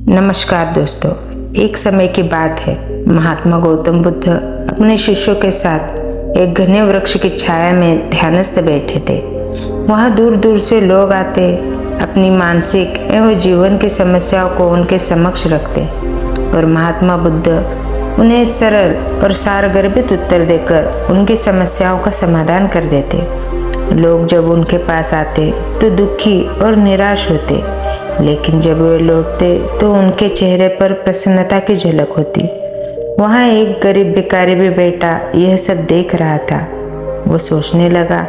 नमस्कार दोस्तों, एक समय की बात है। महात्मा गौतम बुद्ध अपने शिष्यों के साथ एक घने वृक्ष की छाया में ध्यानस्थ बैठे थे। वहाँ दूर दूर से लोग आते, अपनी मानसिक एवं जीवन की समस्याओं को उनके समक्ष रखते और महात्मा बुद्ध उन्हें सरल और सारगर्भित उत्तर देकर उनकी समस्याओं का समाधान कर देते। लोग जब उनके पास आते तो दुखी और निराश होते, लेकिन जब वे लौटते तो उनके चेहरे पर प्रसन्नता की झलक होती। वहाँ एक गरीब भिखारी भी बैठा यह सब देख रहा था। वो सोचने लगा,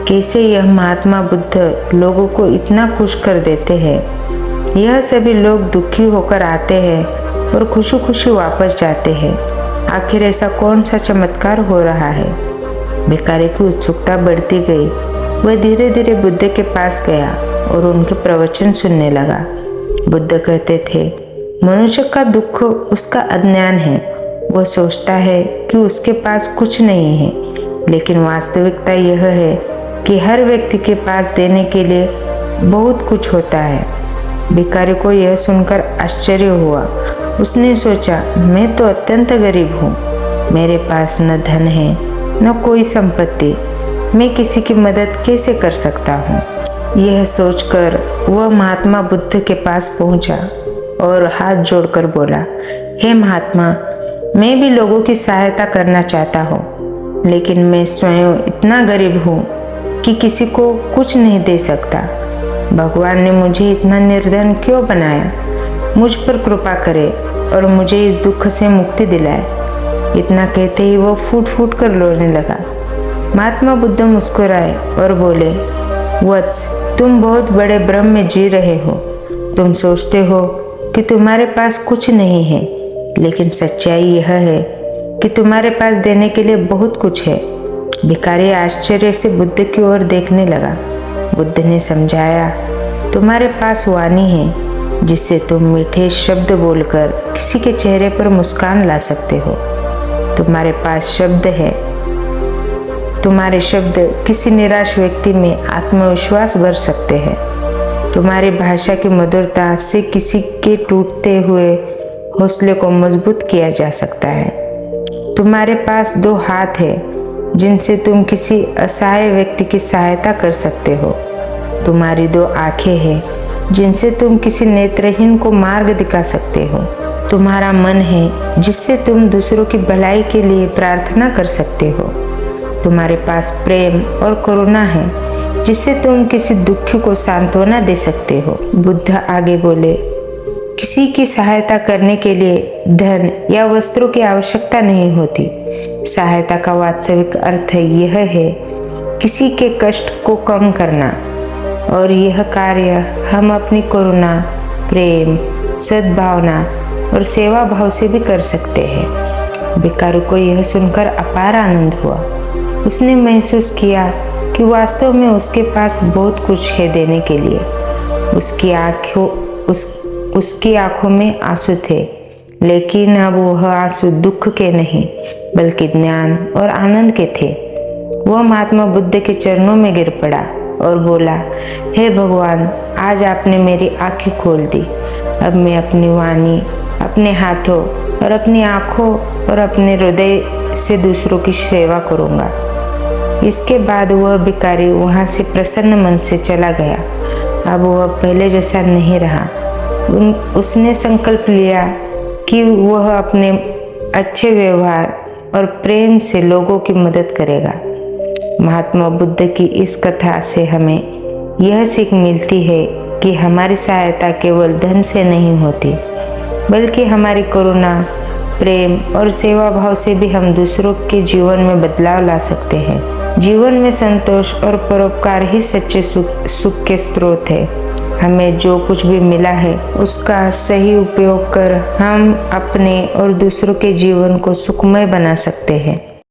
कैसे यह महात्मा बुद्ध लोगों को इतना खुश कर देते हैं। यह सभी लोग दुखी होकर आते हैं और खुशी खुशी वापस जाते हैं। आखिर ऐसा कौन सा चमत्कार हो रहा है? भिखारी की उत्सुकता बढ़ती गई। वह धीरे धीरे बुद्ध के पास गया और उनके प्रवचन सुनने लगा। बुद्ध कहते थे, मनुष्य का दुख उसका अज्ञान है। वह सोचता है कि उसके पास कुछ नहीं है, लेकिन वास्तविकता यह है कि हर व्यक्ति के पास देने के लिए बहुत कुछ होता है। भिखारी को यह सुनकर आश्चर्य हुआ। उसने सोचा, मैं तो अत्यंत गरीब हूँ। मेरे पास न धन है न कोई संपत्ति। मैं किसी की मदद कैसे कर सकता हूँ? यह सोचकर वह महात्मा बुद्ध के पास पहुंचा और हाथ जोड़कर बोला, हे महात्मा, मैं भी लोगों की सहायता करना चाहता हूँ, लेकिन मैं स्वयं इतना गरीब हूँ कि किसी को कुछ नहीं दे सकता। भगवान ने मुझे इतना निर्धन क्यों बनाया? मुझ पर कृपा करे और मुझे इस दुख से मुक्ति दिलाए। इतना कहते ही वो फूट फूट कर रोने लगा। महात्मा बुद्ध मुस्कुराए और बोले, वत्स, तुम बहुत बड़े भ्रम में जी रहे हो। तुम सोचते हो कि तुम्हारे पास कुछ नहीं है, लेकिन सच्चाई यह है कि तुम्हारे पास देने के लिए बहुत कुछ है। भिखारी आश्चर्य से बुद्ध की ओर देखने लगा। बुद्ध ने समझाया, तुम्हारे पास वाणी है जिससे तुम मीठे शब्द बोलकर किसी के चेहरे पर मुस्कान ला सकते हो। तुम्हारे पास शब्द है। तुम्हारे शब्द किसी निराश व्यक्ति में आत्मविश्वास भर सकते हैं। तुम्हारी भाषा की मधुरता से किसी के टूटते हुए हौसले को मजबूत किया जा सकता है। तुम्हारे पास 2 हाथ हैं जिनसे तुम किसी असहाय व्यक्ति की सहायता कर सकते हो। तुम्हारी 2 आंखें हैं जिनसे तुम किसी नेत्रहीन को मार्ग दिखा सकते हो। तुम्हारा मन है जिससे तुम दूसरों की भलाई के लिए प्रार्थना कर सकते हो। तुम्हारे पास प्रेम और करुणा है जिससे तुम किसी दुखी को सांत्वना दे सकते हो। बुद्ध आगे बोले, किसी की सहायता करने के लिए धन या वस्त्रों की आवश्यकता नहीं होती। सहायता का वास्तविक अर्थ यह है किसी के कष्ट को कम करना, और यह कार्य हम अपनी करुणा, प्रेम, सद्भावना और सेवा भाव से भी कर सकते हैं। भिखारी को यह सुनकर अपार आनंद हुआ। उसने महसूस किया कि वास्तव में उसके पास बहुत कुछ है देने के लिए। उसकी आंखों में आंसू थे, लेकिन अब वह आंसू दुख के नहीं बल्कि ज्ञान और आनंद के थे। वह महात्मा बुद्ध के चरणों में गिर पड़ा और बोला, हे भगवान, आज आपने मेरी आंखें खोल दी। अब मैं अपनी वाणी, अपने हाथों और अपनी आंखों और अपने हृदय से दूसरों की सेवा करूँगा। इसके बाद वह भिखारी वहाँ से प्रसन्न मन से चला गया। अब वह पहले जैसा नहीं रहा। उसने संकल्प लिया कि वह अपने अच्छे व्यवहार और प्रेम से लोगों की मदद करेगा। महात्मा बुद्ध की इस कथा से हमें यह सीख मिलती है कि हमारी सहायता केवल धन से नहीं होती, बल्कि हमारी करुणा, प्रेम और सेवा भाव से भी हम दूसरों के जीवन में बदलाव ला सकते हैं। जीवन में संतोष और परोपकार ही सच्चे सुख के स्रोत है। हमें जो कुछ भी मिला है उसका सही उपयोग कर हम अपने और दूसरों के जीवन को सुखमय बना सकते हैं।